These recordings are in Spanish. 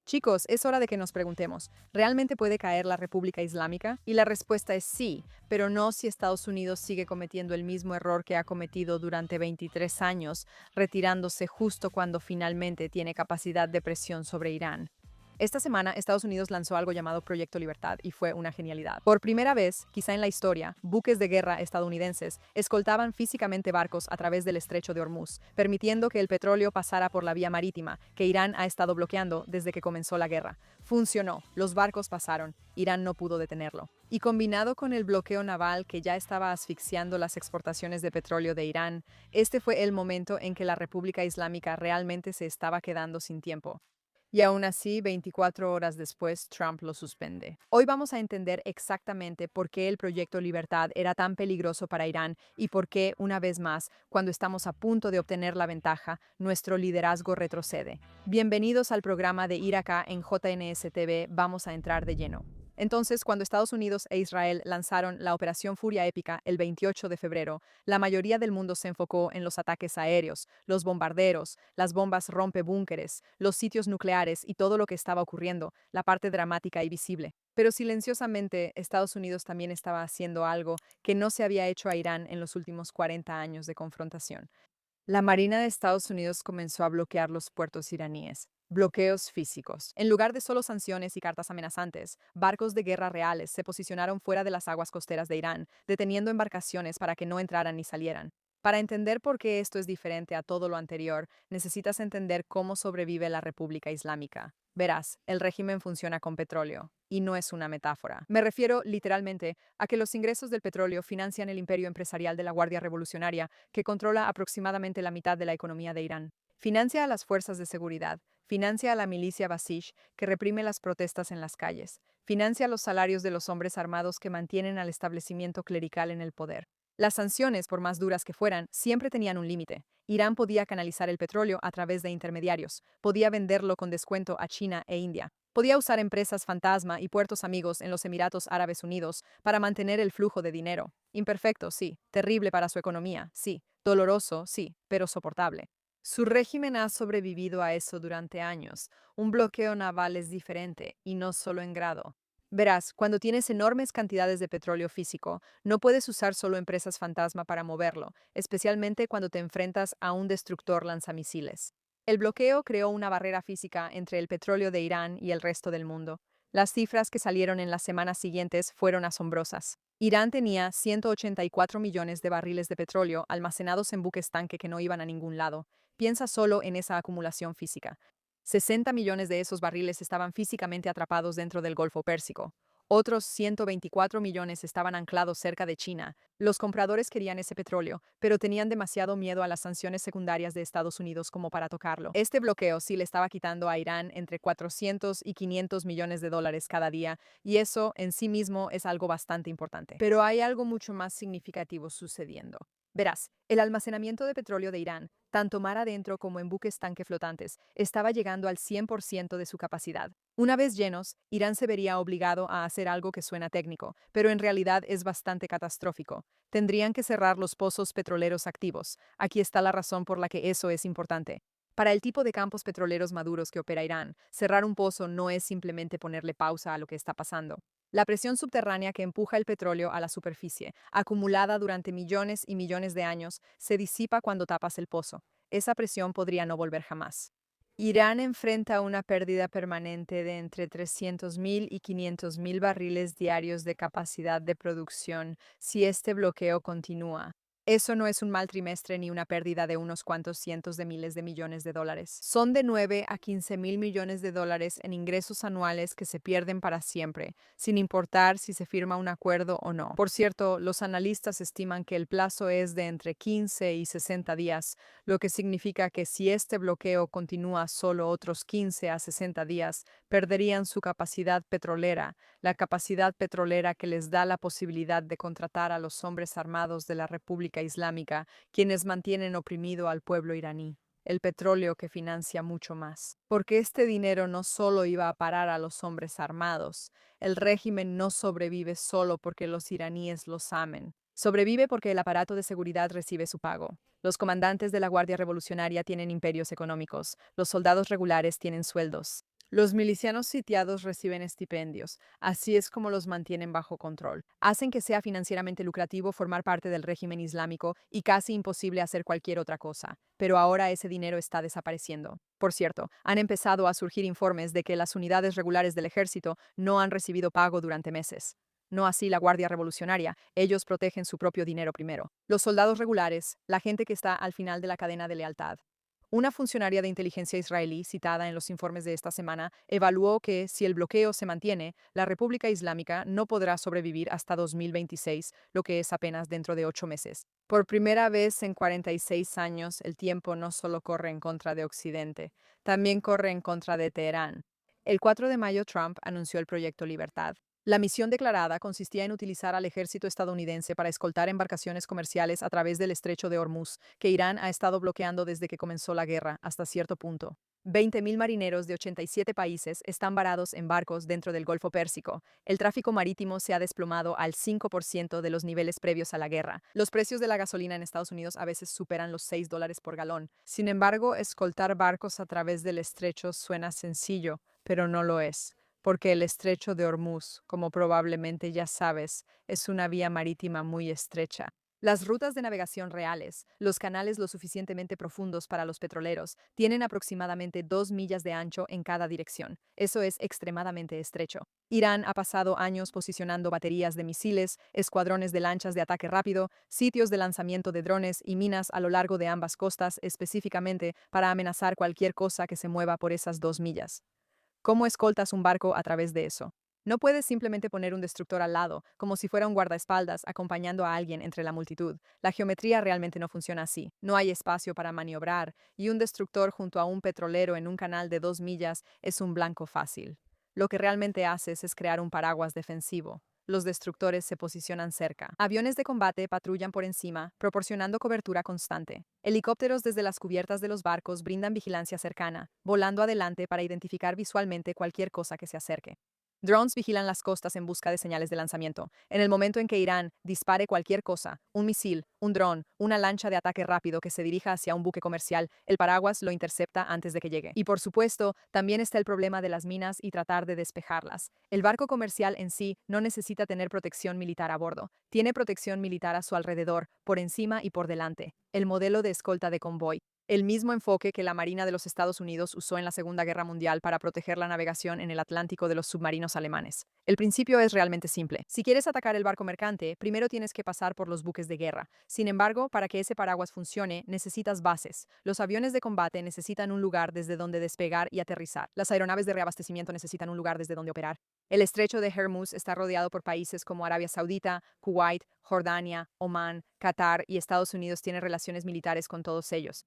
Chicos, es hora de que nos preguntemos, ¿realmente puede caer la República Islámica? Y la respuesta es sí, pero no si Estados Unidos sigue cometiendo el mismo error que ha cometido durante 23 años, retirándose justo cuando finalmente tiene capacidad de presión sobre Irán. Esta semana, Estados Unidos lanzó algo llamado Proyecto Libertad y fue una genialidad. Por primera vez, quizá en la historia, buques de guerra estadounidenses escoltaban físicamente barcos a través del estrecho de Hormuz, permitiendo que el petróleo pasara por la vía marítima, que Irán ha estado bloqueando desde que comenzó la guerra. Funcionó, los barcos pasaron, Irán no pudo detenerlo. Y combinado con el bloqueo naval que ya estaba asfixiando las exportaciones de petróleo de Irán, este fue el momento en que la República Islámica realmente se estaba quedando sin tiempo. Y aún así, 24 horas después, Trump lo suspende. Hoy vamos a entender exactamente por qué el proyecto Libertad era tan peligroso para Irán y por qué, una vez más, cuando estamos a punto de obtener la ventaja, nuestro liderazgo retrocede. Bienvenidos al programa de Ir Acá en JNS TV, vamos a entrar de lleno. Entonces, cuando Estados Unidos e Israel lanzaron la Operación Furia Épica el 28 de febrero, la mayoría del mundo se enfocó en los ataques aéreos, los bombarderos, las bombas rompebúnkeres, los sitios nucleares y todo lo que estaba ocurriendo, la parte dramática y visible. Pero silenciosamente, Estados Unidos también estaba haciendo algo que no se había hecho a Irán en los últimos 40 años de confrontación. La Marina de Estados Unidos comenzó a bloquear los puertos iraníes. Bloqueos físicos. En lugar de solo sanciones y cartas amenazantes, barcos de guerra reales se posicionaron fuera de las aguas costeras de Irán, deteniendo embarcaciones para que no entraran ni salieran. Para entender por qué esto es diferente a todo lo anterior, necesitas entender cómo sobrevive la República Islámica. Verás, el régimen funciona con petróleo, y no es una metáfora. Me refiero literalmente a que los ingresos del petróleo financian el imperio empresarial de la Guardia Revolucionaria, que controla aproximadamente la mitad de la economía de Irán. Financia a las fuerzas de seguridad, financia a la milicia Basij, que reprime las protestas en las calles, financia los salarios de los hombres armados que mantienen al establecimiento clerical en el poder. Las sanciones, por más duras que fueran, siempre tenían un límite. Irán podía canalizar el petróleo a través de intermediarios, podía venderlo con descuento a China e India, podía usar empresas fantasma y puertos amigos en los Emiratos Árabes Unidos para mantener el flujo de dinero. Imperfecto, sí, terrible para su economía, sí, doloroso, sí, pero soportable. Su régimen ha sobrevivido a eso durante años. Un bloqueo naval es diferente, y no solo en grado. Verás, cuando tienes enormes cantidades de petróleo físico, no puedes usar solo empresas fantasma para moverlo, especialmente cuando te enfrentas a un destructor lanzamisiles. El bloqueo creó una barrera física entre el petróleo de Irán y el resto del mundo. Las cifras que salieron en las semanas siguientes fueron asombrosas. Irán tenía 184 millones de barriles de petróleo almacenados en buques tanque que no iban a ningún lado. Piensa solo en esa acumulación física. 60 millones de esos barriles estaban físicamente atrapados dentro del Golfo Pérsico. Otros 124 millones estaban anclados cerca de China. Los compradores querían ese petróleo, pero tenían demasiado miedo a las sanciones secundarias de Estados Unidos como para tocarlo. Este bloqueo sí le estaba quitando a Irán entre 400 y 500 millones de dólares cada día, y eso en sí mismo es algo bastante importante. Pero hay algo mucho más significativo sucediendo. Verás, el almacenamiento de petróleo de Irán, tanto mar adentro como en buques tanque flotantes, estaba llegando al 100% de su capacidad. Una vez llenos, Irán se vería obligado a hacer algo que suena técnico, pero en realidad es bastante catastrófico. Tendrían que cerrar los pozos petroleros activos. Aquí está la razón por la que eso es importante. Para el tipo de campos petroleros maduros que opera Irán, cerrar un pozo no es simplemente ponerle pausa a lo que está pasando. La presión subterránea que empuja el petróleo a la superficie, acumulada durante millones y millones de años, se disipa cuando tapas el pozo. Esa presión podría no volver jamás. Irán enfrenta una pérdida permanente de entre 300.000 y 500.000 barriles diarios de capacidad de producción si este bloqueo continúa. Eso no es un mal trimestre ni una pérdida de unos cuantos cientos de miles de millones de dólares. Son de 9 a 15.000 millones de dólares en ingresos anuales que se pierden para siempre, sin importar si se firma un acuerdo o no. Por cierto, los analistas estiman que el plazo es de entre 15 y 60 días, lo que significa que si este bloqueo continúa solo otros 15 a 60 días, perderían su capacidad petrolera, la capacidad petrolera que les da la posibilidad de contratar a los hombres armados de la República Islámica, quienes mantienen oprimido al pueblo iraní. El petróleo que financia mucho más. Porque este dinero no solo iba a parar a los hombres armados, el régimen no sobrevive solo porque los iraníes los amen. Sobrevive porque el aparato de seguridad recibe su pago. Los comandantes de la Guardia Revolucionaria tienen imperios económicos, los soldados regulares tienen sueldos. Los milicianos sitiados reciben estipendios, así es como los mantienen bajo control. Hacen que sea financieramente lucrativo formar parte del régimen islámico y casi imposible hacer cualquier otra cosa. Pero ahora ese dinero está desapareciendo. Por cierto, han empezado a surgir informes de que las unidades regulares del ejército no han recibido pago durante meses. No así la Guardia Revolucionaria, ellos protegen su propio dinero primero. Los soldados regulares, la gente que está al final de la cadena de lealtad. Una funcionaria de inteligencia israelí citada en los informes de esta semana evaluó que, si el bloqueo se mantiene, la República Islámica no podrá sobrevivir hasta 2026, lo que es apenas dentro de 8 meses. Por primera vez en 46 años, el tiempo no solo corre en contra de Occidente, también corre en contra de Teherán. El 4 de mayo, Trump anunció el Proyecto Libertad. La misión declarada consistía en utilizar al ejército estadounidense para escoltar embarcaciones comerciales a través del estrecho de Hormuz, que Irán ha estado bloqueando desde que comenzó la guerra, hasta cierto punto. 20.000 marineros de 87 países están varados en barcos dentro del Golfo Pérsico. El tráfico marítimo se ha desplomado al 5% de los niveles previos a la guerra. Los precios de la gasolina en Estados Unidos a veces superan los $6 por galón. Sin embargo, escoltar barcos a través del estrecho suena sencillo, pero no lo es porque el estrecho de Hormuz, como probablemente ya sabes, es una vía marítima muy estrecha. Las rutas de navegación reales, los canales lo suficientemente profundos para los petroleros, tienen aproximadamente 2 millas de ancho en cada dirección. Eso es extremadamente estrecho. Irán ha pasado años posicionando baterías de misiles, escuadrones de lanchas de ataque rápido, sitios de lanzamiento de drones y minas a lo largo de ambas costas específicamente para amenazar cualquier cosa que se mueva por esas 2 millas. ¿Cómo escoltas un barco a través de eso? No puedes simplemente poner un destructor al lado, como si fuera un guardaespaldas acompañando a alguien entre la multitud. La geometría realmente no funciona así. No hay espacio para maniobrar, y un destructor junto a un petrolero en un canal de 2 millas es un blanco fácil. Lo que realmente haces es crear un paraguas defensivo. Los destructores se posicionan cerca. Aviones de combate patrullan por encima, proporcionando cobertura constante. Helicópteros desde las cubiertas de los barcos brindan vigilancia cercana, volando adelante para identificar visualmente cualquier cosa que se acerque. Drones vigilan las costas en busca de señales de lanzamiento. En el momento en que Irán dispare cualquier cosa, un misil, un dron, una lancha de ataque rápido que se dirija hacia un buque comercial, el paraguas lo intercepta antes de que llegue. Y por supuesto, también está el problema de las minas y tratar de despejarlas. El barco comercial en sí no necesita tener protección militar a bordo. Tiene protección militar a su alrededor, por encima y por delante. El modelo de escolta de convoy. El mismo enfoque que la Marina de los Estados Unidos usó en la Segunda Guerra Mundial para proteger la navegación en el Atlántico de los submarinos alemanes. El principio es realmente simple. Si quieres atacar el barco mercante, primero tienes que pasar por los buques de guerra. Sin embargo, para que ese paraguas funcione, necesitas bases. Los aviones de combate necesitan un lugar desde donde despegar y aterrizar. Las aeronaves de reabastecimiento necesitan un lugar desde donde operar. El estrecho de Hormuz está rodeado por países como Arabia Saudita, Kuwait, Jordania, Omán, Qatar y Estados Unidos tiene relaciones militares con todos ellos.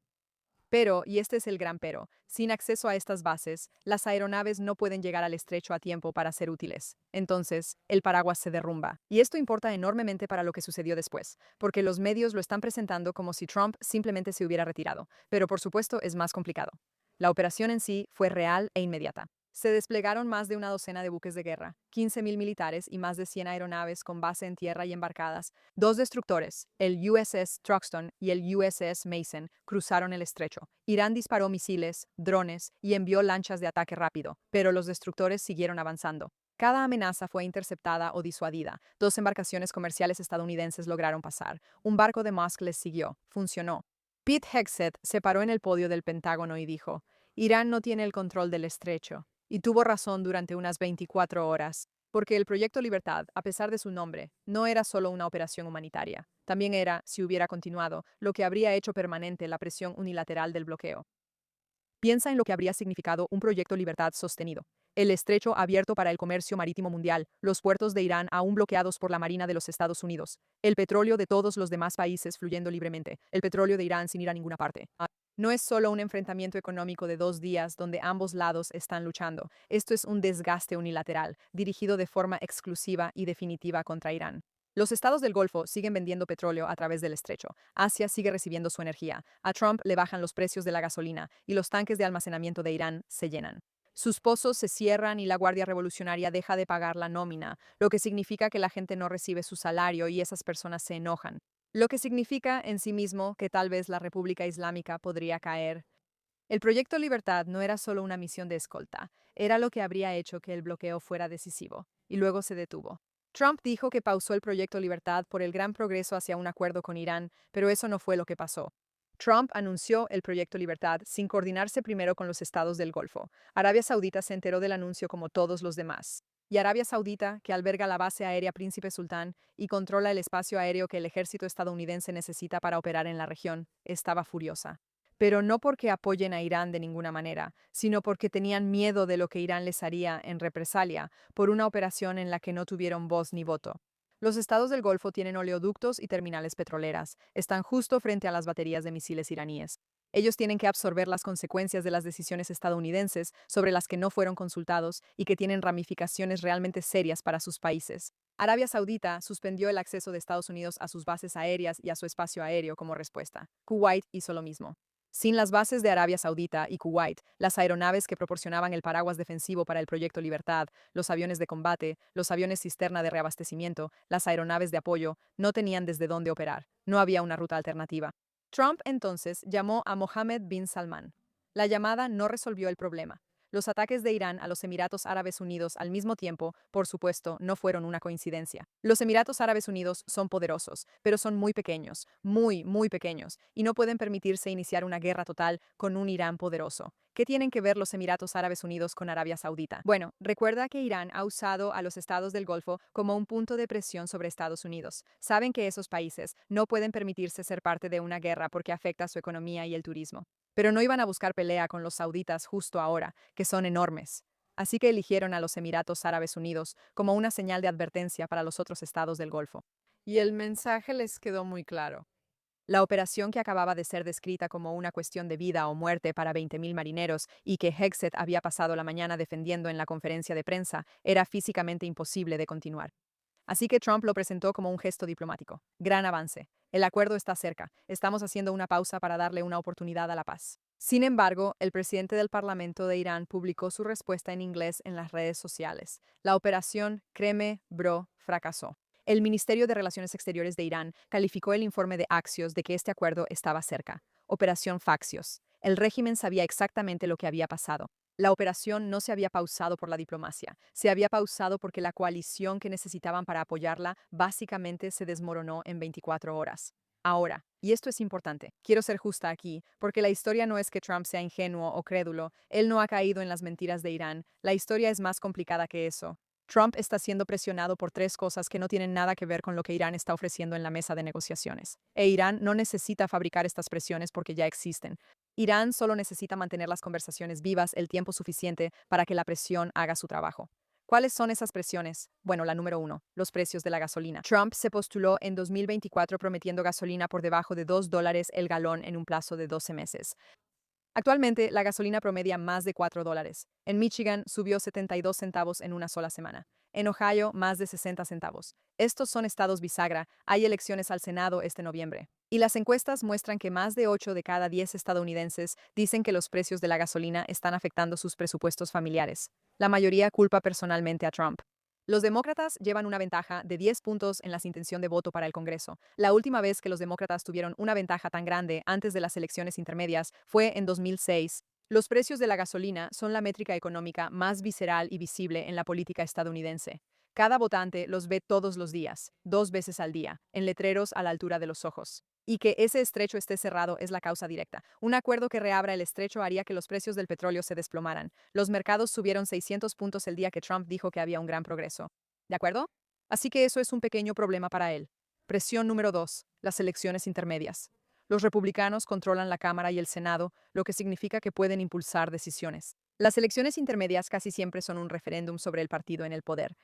Pero, y este es el gran pero, sin acceso a estas bases, las aeronaves no pueden llegar al estrecho a tiempo para ser útiles. Entonces, el paraguas se derrumba. Y esto importa enormemente para lo que sucedió después, porque los medios lo están presentando como si Trump simplemente se hubiera retirado. Pero por supuesto es más complicado. La operación en sí fue real e inmediata. Se desplegaron más de una docena de buques de guerra, 15.000 militares y más de 100 aeronaves con base en tierra y embarcadas. Dos destructores, el USS Truxtun y el USS Mason, cruzaron el estrecho. Irán disparó misiles, drones y envió lanchas de ataque rápido, pero los destructores siguieron avanzando. Cada amenaza fue interceptada o disuadida. Dos embarcaciones comerciales estadounidenses lograron pasar. Un barco de Musk les siguió. Funcionó. Pete Hegseth se paró en el podio del Pentágono y dijo, Irán no tiene el control del estrecho. Y tuvo razón durante unas 24 horas, porque el Proyecto Libertad, a pesar de su nombre, no era solo una operación humanitaria. También era, si hubiera continuado, lo que habría hecho permanente la presión unilateral del bloqueo. Piensa en lo que habría significado un Proyecto Libertad sostenido. El estrecho abierto para el comercio marítimo mundial, los puertos de Irán aún bloqueados por la Marina de los Estados Unidos, el petróleo de todos los demás países fluyendo libremente, el petróleo de Irán sin ir a ninguna parte. No es solo un enfrentamiento económico de 2 días donde ambos lados están luchando. Esto es un desgaste unilateral, dirigido de forma exclusiva y definitiva contra Irán. Los estados del Golfo siguen vendiendo petróleo a través del estrecho. Asia sigue recibiendo su energía. A Trump le bajan los precios de la gasolina y los tanques de almacenamiento de Irán se llenan. Sus pozos se cierran y la Guardia Revolucionaria deja de pagar la nómina, lo que significa que la gente no recibe su salario y esas personas se enojan. Lo que significa en sí mismo que tal vez la República Islámica podría caer. El Proyecto Libertad no era solo una misión de escolta, era lo que habría hecho que el bloqueo fuera decisivo, y luego se detuvo. Trump dijo que pausó el Proyecto Libertad por el gran progreso hacia un acuerdo con Irán, pero eso no fue lo que pasó. Trump anunció el Proyecto Libertad sin coordinarse primero con los estados del Golfo. Arabia Saudita se enteró del anuncio como todos los demás. Y Arabia Saudita, que alberga la base aérea Príncipe Sultán y controla el espacio aéreo que el ejército estadounidense necesita para operar en la región, estaba furiosa. Pero no porque apoyen a Irán de ninguna manera, sino porque tenían miedo de lo que Irán les haría en represalia por una operación en la que no tuvieron voz ni voto. Los estados del Golfo tienen oleoductos y terminales petroleras, están justo frente a las baterías de misiles iraníes. Ellos tienen que absorber las consecuencias de las decisiones estadounidenses sobre las que no fueron consultados y que tienen ramificaciones realmente serias para sus países. Arabia Saudita suspendió el acceso de Estados Unidos a sus bases aéreas y a su espacio aéreo como respuesta. Kuwait hizo lo mismo. Sin las bases de Arabia Saudita y Kuwait, las aeronaves que proporcionaban el paraguas defensivo para el Proyecto Libertad, los aviones de combate, los aviones cisterna de reabastecimiento, las aeronaves de apoyo, no tenían desde dónde operar. No había una ruta alternativa. Trump entonces llamó a Mohammed bin Salman. La llamada no resolvió el problema. Los ataques de Irán a los Emiratos Árabes Unidos al mismo tiempo, por supuesto, no fueron una coincidencia. Los Emiratos Árabes Unidos son poderosos, pero son muy pequeños, muy pequeños, y no pueden permitirse iniciar una guerra total con un Irán poderoso. ¿Qué tienen que ver los Emiratos Árabes Unidos con Arabia Saudita? Bueno, recuerda que Irán ha usado a los estados del Golfo como un punto de presión sobre Estados Unidos. Saben que esos países no pueden permitirse ser parte de una guerra porque afecta a su economía y el turismo. Pero no iban a buscar pelea con los sauditas justo ahora, que son enormes. Así que eligieron a los Emiratos Árabes Unidos como una señal de advertencia para los otros estados del Golfo. Y el mensaje les quedó muy claro. La operación que acababa de ser descrita como una cuestión de vida o muerte para 20.000 marineros y que Hegseth había pasado la mañana defendiendo en la conferencia de prensa era físicamente imposible de continuar. Así que Trump lo presentó como un gesto diplomático. Gran avance. El acuerdo está cerca. Estamos haciendo una pausa para darle una oportunidad a la paz. Sin embargo, el presidente del Parlamento de Irán publicó su respuesta en inglés en las redes sociales. La operación, créeme, bro, fracasó. El Ministerio de Relaciones Exteriores de Irán calificó el informe de Axios de que este acuerdo estaba cerca. Operación Faxios. El régimen sabía exactamente lo que había pasado. La operación no se había pausado por la diplomacia, se había pausado porque la coalición que necesitaban para apoyarla básicamente se desmoronó en 24 horas. Ahora, y esto es importante, quiero ser justa aquí, porque la historia no es que Trump sea ingenuo o crédulo, él no ha caído en las mentiras de Irán, la historia es más complicada que eso. Trump está siendo presionado por tres cosas que no tienen nada que ver con lo que Irán está ofreciendo en la mesa de negociaciones. E Irán no necesita fabricar estas presiones porque ya existen. Irán solo necesita mantener las conversaciones vivas el tiempo suficiente para que la presión haga su trabajo. ¿Cuáles son esas presiones? Bueno, la número uno, los precios de la gasolina. Trump se postuló en 2024 prometiendo gasolina por debajo de $2 el galón en un plazo de 12 meses. Actualmente, la gasolina promedia más de $4. En Michigan subió 72 centavos en una sola semana. En Ohio, más de 60 centavos. Estos son estados bisagra. Hay elecciones al Senado este noviembre. Y las encuestas muestran que más de 8 de cada 10 estadounidenses dicen que los precios de la gasolina están afectando sus presupuestos familiares. La mayoría culpa personalmente a Trump. Los demócratas llevan una ventaja de 10 puntos en la intención de voto para el Congreso. La última vez que los demócratas tuvieron una ventaja tan grande antes de las elecciones intermedias fue en 2006. Los precios de la gasolina son la métrica económica más visceral y visible en la política estadounidense. Cada votante los ve todos los días, 2 veces al día, en letreros a la altura de los ojos. Y que ese estrecho esté cerrado es la causa directa. Un acuerdo que reabra el estrecho haría que los precios del petróleo se desplomaran. Los mercados subieron 600 puntos el día que Trump dijo que había un gran progreso. ¿De acuerdo? Así que eso es un pequeño problema para él. Presión número 2. Las elecciones intermedias. Los republicanos controlan la Cámara y el Senado, lo que significa que pueden impulsar decisiones. Las elecciones intermedias casi siempre son un referéndum sobre el partido en el poder.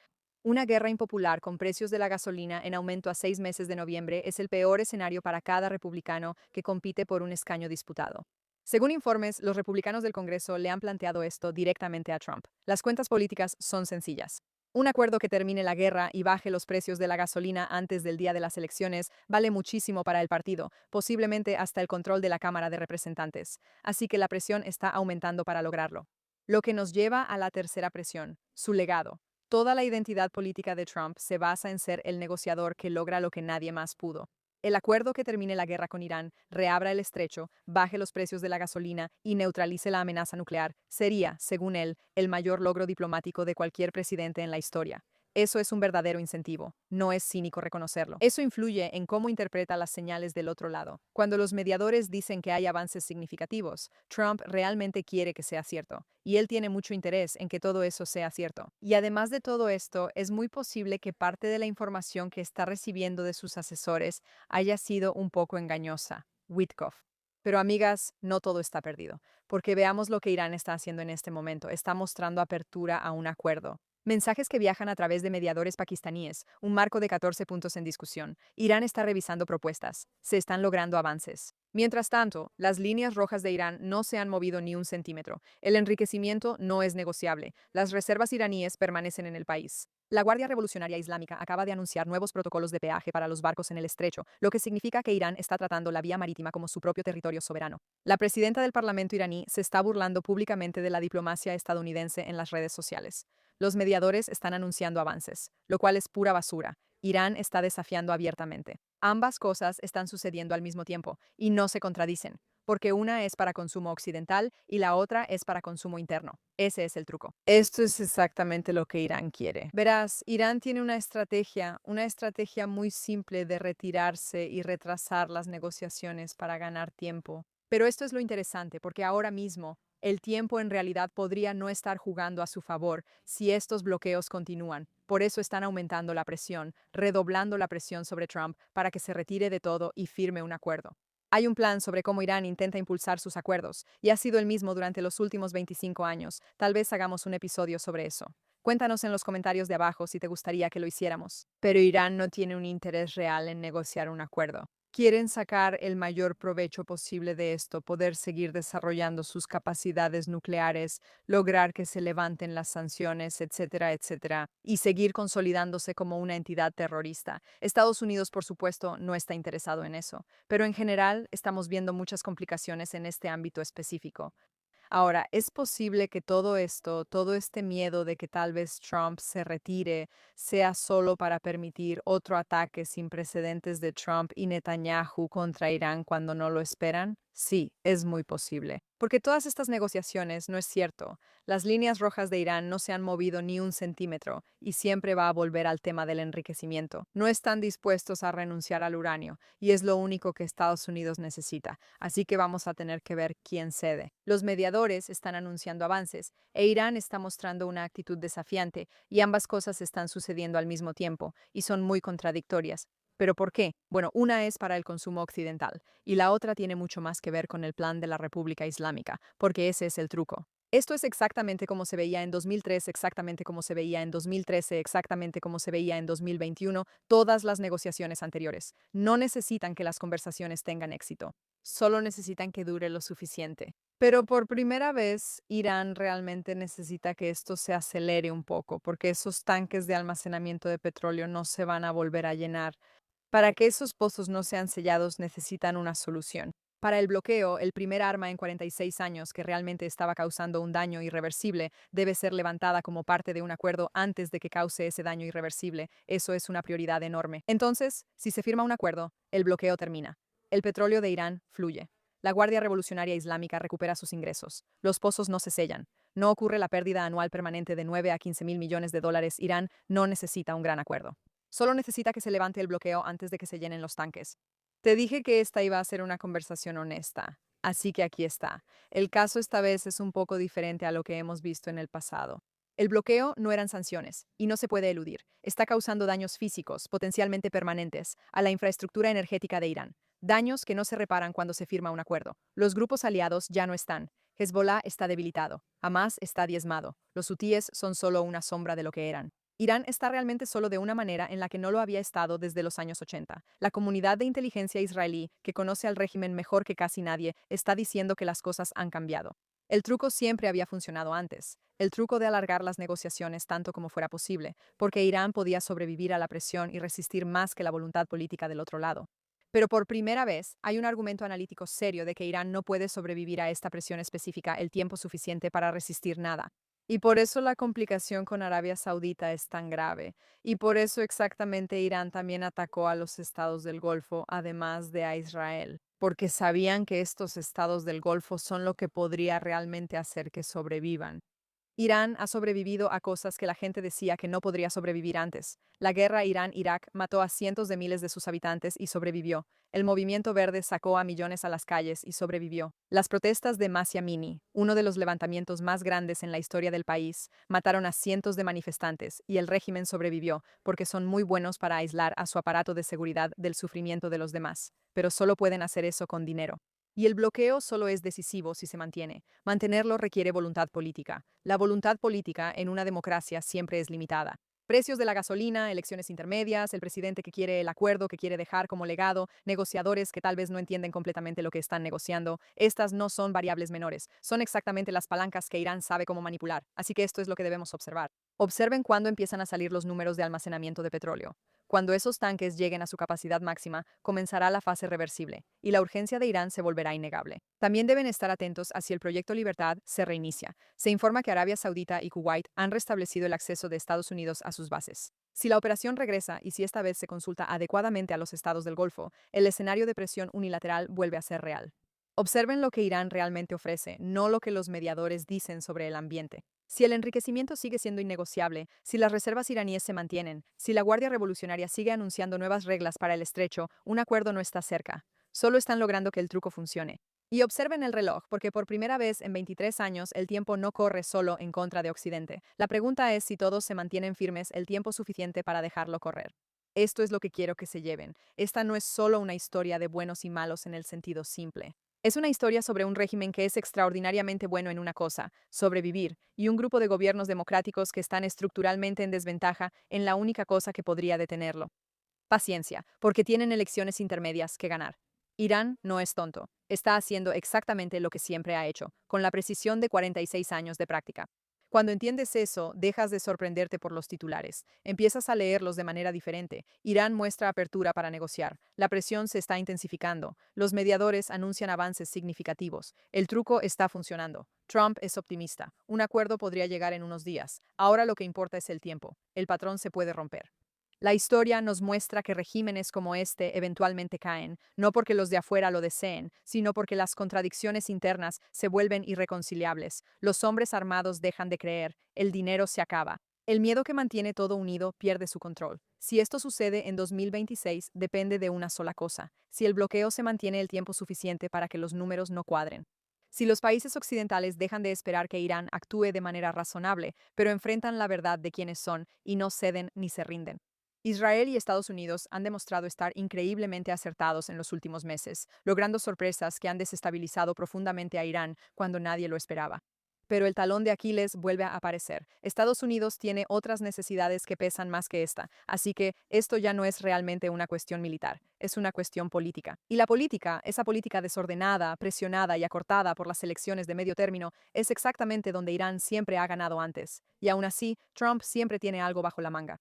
Una guerra impopular con precios de la gasolina en aumento a 6 meses de noviembre es el peor escenario para cada republicano que compite por un escaño disputado. Según informes, los republicanos del Congreso le han planteado esto directamente a Trump. Las cuentas políticas son sencillas. Un acuerdo que termine la guerra y baje los precios de la gasolina antes del día de las elecciones vale muchísimo para el partido, posiblemente hasta el control de la Cámara de Representantes. Así que la presión está aumentando para lograrlo. Lo que nos lleva a la tercera presión, su legado. Toda la identidad política de Trump se basa en ser el negociador que logra lo que nadie más pudo. El acuerdo que termine la guerra con Irán, reabra el estrecho, baje los precios de la gasolina y neutralice la amenaza nuclear sería, según él, el mayor logro diplomático de cualquier presidente en la historia. Eso es un verdadero incentivo, no es cínico reconocerlo. Eso influye en cómo interpreta las señales del otro lado. Cuando los mediadores dicen que hay avances significativos, Trump realmente quiere que sea cierto, y él tiene mucho interés en que todo eso sea cierto. Y además de todo esto, es muy posible que parte de la información que está recibiendo de sus asesores haya sido un poco engañosa. Witkoff. Pero amigas, no todo está perdido, porque veamos lo que Irán está haciendo en este momento. Está mostrando apertura a un acuerdo. Mensajes que viajan a través de mediadores pakistaníes, un marco de 14 puntos en discusión. Irán está revisando propuestas. Se están logrando avances. Mientras tanto, las líneas rojas de Irán no se han movido ni un centímetro. El enriquecimiento no es negociable. Las reservas iraníes permanecen en el país. La Guardia Revolucionaria Islámica acaba de anunciar nuevos protocolos de peaje para los barcos en el estrecho, lo que significa que Irán está tratando la vía marítima como su propio territorio soberano. La presidenta del Parlamento iraní se está burlando públicamente de la diplomacia estadounidense en las redes sociales. Los mediadores están anunciando avances, lo cual es pura basura. Irán está desafiando abiertamente. Ambas cosas están sucediendo al mismo tiempo y no se contradicen, porque una es para consumo occidental y la otra es para consumo interno. Ese es el truco. Esto es exactamente lo que Irán quiere. Verás, Irán tiene una estrategia muy simple de retirarse y retrasar las negociaciones para ganar tiempo. Pero esto es lo interesante, porque ahora mismo el tiempo en realidad podría no estar jugando a su favor si estos bloqueos continúan. Por eso están aumentando la presión, redoblando la presión sobre Trump para que se retire de todo y firme un acuerdo. Hay un plan sobre cómo Irán intenta impulsar sus acuerdos, y ha sido el mismo durante los últimos 25 años. Tal vez hagamos un episodio sobre eso. Cuéntanos en los comentarios de abajo si te gustaría que lo hiciéramos. Pero Irán no tiene un interés real en negociar un acuerdo. Quieren sacar el mayor provecho posible de esto, poder seguir desarrollando sus capacidades nucleares, lograr que se levanten las sanciones, etcétera, etcétera, y seguir consolidándose como una entidad terrorista. Estados Unidos, por supuesto, no está interesado en eso, pero en general estamos viendo muchas complicaciones en este ámbito específico. Ahora, es posible que todo esto, todo este miedo de que tal vez Trump se retire, sea solo para permitir otro ataque sin precedentes de Trump y Netanyahu contra Irán cuando no lo esperan. Sí, es muy posible. Porque todas estas negociaciones, no es cierto, las líneas rojas de Irán no se han movido ni un centímetro y siempre va a volver al tema del enriquecimiento. No están dispuestos a renunciar al uranio y es lo único que Estados Unidos necesita. Así que vamos a tener que ver quién cede. Los mediadores están anunciando avances e Irán está mostrando una actitud desafiante y ambas cosas están sucediendo al mismo tiempo y son muy contradictorias. ¿Pero por qué? Bueno, una es para el consumo occidental y la otra tiene mucho más que ver con el plan de la República Islámica, porque ese es el truco. Esto es exactamente como se veía en 2003, exactamente como se veía en 2013, exactamente como se veía en 2021, todas las negociaciones anteriores. No necesitan que las conversaciones tengan éxito, solo necesitan que dure lo suficiente. Pero por primera vez, Irán realmente necesita que esto se acelere un poco, porque esos tanques de almacenamiento de petróleo no se van a volver a llenar. Para que esos pozos no sean sellados necesitan una solución. Para el bloqueo, el primer arma en 46 años que realmente estaba causando un daño irreversible debe ser levantada como parte de un acuerdo antes de que cause ese daño irreversible. Eso es una prioridad enorme. Entonces, si se firma un acuerdo, el bloqueo termina. El petróleo de Irán fluye. La Guardia Revolucionaria Islámica recupera sus ingresos. Los pozos no se sellan. No ocurre la pérdida anual permanente de 9 a 15 mil millones de dólares. Irán no necesita un gran acuerdo. Solo necesita que se levante el bloqueo antes de que se llenen los tanques. Te dije que esta iba a ser una conversación honesta, así que aquí está. El caso esta vez es un poco diferente a lo que hemos visto en el pasado. El bloqueo no eran sanciones y no se puede eludir. Está causando daños físicos, potencialmente permanentes, a la infraestructura energética de Irán. Daños que no se reparan cuando se firma un acuerdo. Los grupos aliados ya no están. Hezbollah está debilitado. Hamas está diezmado. Los hutíes son solo una sombra de lo que eran. Irán está realmente solo de una manera en la que no lo había estado desde los años 80. La comunidad de inteligencia israelí, que conoce al régimen mejor que casi nadie, está diciendo que las cosas han cambiado. El truco siempre había funcionado antes, el truco de alargar las negociaciones tanto como fuera posible, porque Irán podía sobrevivir a la presión y resistir más que la voluntad política del otro lado. Pero por primera vez hay un argumento analítico serio de que Irán no puede sobrevivir a esta presión específica el tiempo suficiente para resistir nada. Y por eso la complicación con Arabia Saudita es tan grave. Y por eso exactamente Irán también atacó a los estados del Golfo, además de a Israel, porque sabían que estos estados del Golfo son lo que podría realmente hacer que sobrevivan. Irán ha sobrevivido a cosas que la gente decía que no podría sobrevivir antes. La guerra Irán-Irak mató a cientos de miles de sus habitantes y sobrevivió. El movimiento verde sacó a millones a las calles y sobrevivió. Las protestas de Mahsa Amini, uno de los levantamientos más grandes en la historia del país, mataron a cientos de manifestantes y el régimen sobrevivió porque son muy buenos para aislar a su aparato de seguridad del sufrimiento de los demás, pero solo pueden hacer eso con dinero. Y el bloqueo solo es decisivo si se mantiene. Mantenerlo requiere voluntad política. La voluntad política en una democracia siempre es limitada. Precios de la gasolina, elecciones intermedias, el presidente que quiere el acuerdo que quiere dejar como legado, negociadores que tal vez no entienden completamente lo que están negociando. Estas no son variables menores, son exactamente las palancas que Irán sabe cómo manipular. Así que esto es lo que debemos observar. Observen cuándo empiezan a salir los números de almacenamiento de petróleo. Cuando esos tanques lleguen a su capacidad máxima, comenzará la fase reversible, y la urgencia de Irán se volverá innegable. También deben estar atentos a si el proyecto Libertad se reinicia. Se informa que Arabia Saudita y Kuwait han restablecido el acceso de Estados Unidos a sus bases. Si la operación regresa y si esta vez se consulta adecuadamente a los estados del Golfo, el escenario de presión unilateral vuelve a ser real. Observen lo que Irán realmente ofrece, no lo que los mediadores dicen sobre el ambiente. Si el enriquecimiento sigue siendo innegociable, si las reservas iraníes se mantienen, si la Guardia Revolucionaria sigue anunciando nuevas reglas para el estrecho, un acuerdo no está cerca. Solo están logrando que el truco funcione. Y observen el reloj, porque por primera vez en 23 años el tiempo no corre solo en contra de Occidente. La pregunta es si todos se mantienen firmes el tiempo suficiente para dejarlo correr. Esto es lo que quiero que se lleven. Esta no es solo una historia de buenos y malos en el sentido simple. Es una historia sobre un régimen que es extraordinariamente bueno en una cosa, sobrevivir, y un grupo de gobiernos democráticos que están estructuralmente en desventaja en la única cosa que podría detenerlo. Paciencia, porque tienen elecciones intermedias que ganar. Irán no es tonto, está haciendo exactamente lo que siempre ha hecho, con la precisión de 46 años de práctica. Cuando entiendes eso, dejas de sorprenderte por los titulares, empiezas a leerlos de manera diferente. Irán muestra apertura para negociar, la presión se está intensificando, los mediadores anuncian avances significativos, el truco está funcionando. Trump es optimista, un acuerdo podría llegar en unos días, ahora lo que importa es el tiempo, el patrón se puede romper. La historia nos muestra que regímenes como este eventualmente caen, no porque los de afuera lo deseen, sino porque las contradicciones internas se vuelven irreconciliables, los hombres armados dejan de creer, el dinero se acaba. El miedo que mantiene todo unido pierde su control. Si esto sucede en 2026, depende de una sola cosa, si el bloqueo se mantiene el tiempo suficiente para que los números no cuadren. Si los países occidentales dejan de esperar que Irán actúe de manera razonable, pero enfrentan la verdad de quiénes son y no ceden ni se rinden. Israel y Estados Unidos han demostrado estar increíblemente acertados en los últimos meses, logrando sorpresas que han desestabilizado profundamente a Irán cuando nadie lo esperaba. Pero el talón de Aquiles vuelve a aparecer. Estados Unidos tiene otras necesidades que pesan más que esta, así que esto ya no es realmente una cuestión militar, es una cuestión política. Y la política, esa política desordenada, presionada y acortada por las elecciones de medio término, es exactamente donde Irán siempre ha ganado antes. Y aún así, Trump siempre tiene algo bajo la manga.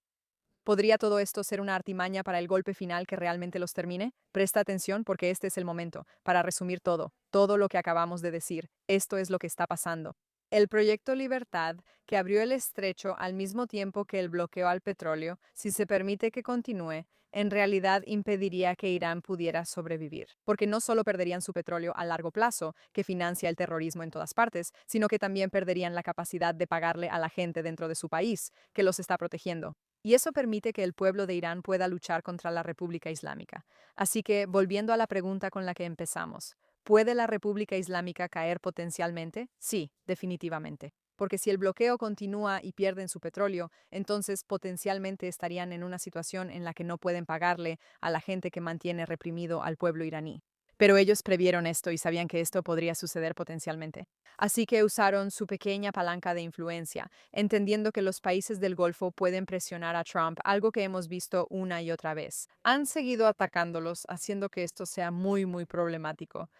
¿Podría todo esto ser una artimaña para el golpe final que realmente los termine? Presta atención porque este es el momento, para resumir todo lo que acabamos de decir. Esto es lo que está pasando. El proyecto Libertad, que abrió el estrecho al mismo tiempo que el bloqueo al petróleo, si se permite que continúe, en realidad impediría que Irán pudiera sobrevivir, porque no solo perderían su petróleo a largo plazo, que financia el terrorismo en todas partes, sino que también perderían la capacidad de pagarle a la gente dentro de su país, que los está protegiendo. Y eso permite que el pueblo de Irán pueda luchar contra la República Islámica. Así que, volviendo a la pregunta con la que empezamos, ¿puede la República Islámica caer potencialmente? Sí, definitivamente. Porque si el bloqueo continúa y pierden su petróleo, entonces potencialmente estarían en una situación en la que no pueden pagarle a la gente que mantiene reprimido al pueblo iraní. Pero ellos previeron esto y sabían que esto podría suceder potencialmente. Así que usaron su pequeña palanca de influencia, entendiendo que los países del Golfo pueden presionar a Trump, algo que hemos visto una y otra vez. Han seguido atacándolos, haciendo que esto sea muy problemático.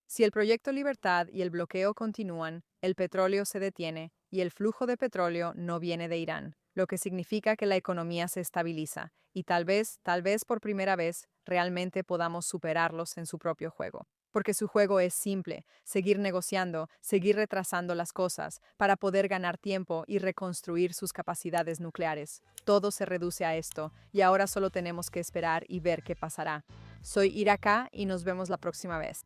Si el proyecto Libertad y el bloqueo continúan, el petróleo se detiene y el flujo de petróleo no viene de Irán, lo que significa que la economía se estabiliza y tal vez por primera vez, realmente podamos superarlos en su propio juego. Porque su juego es simple, seguir negociando, seguir retrasando las cosas para poder ganar tiempo y reconstruir sus capacidades nucleares. Todo se reduce a esto, y ahora solo tenemos que esperar y ver qué pasará. Soy Iraka y nos vemos la próxima vez.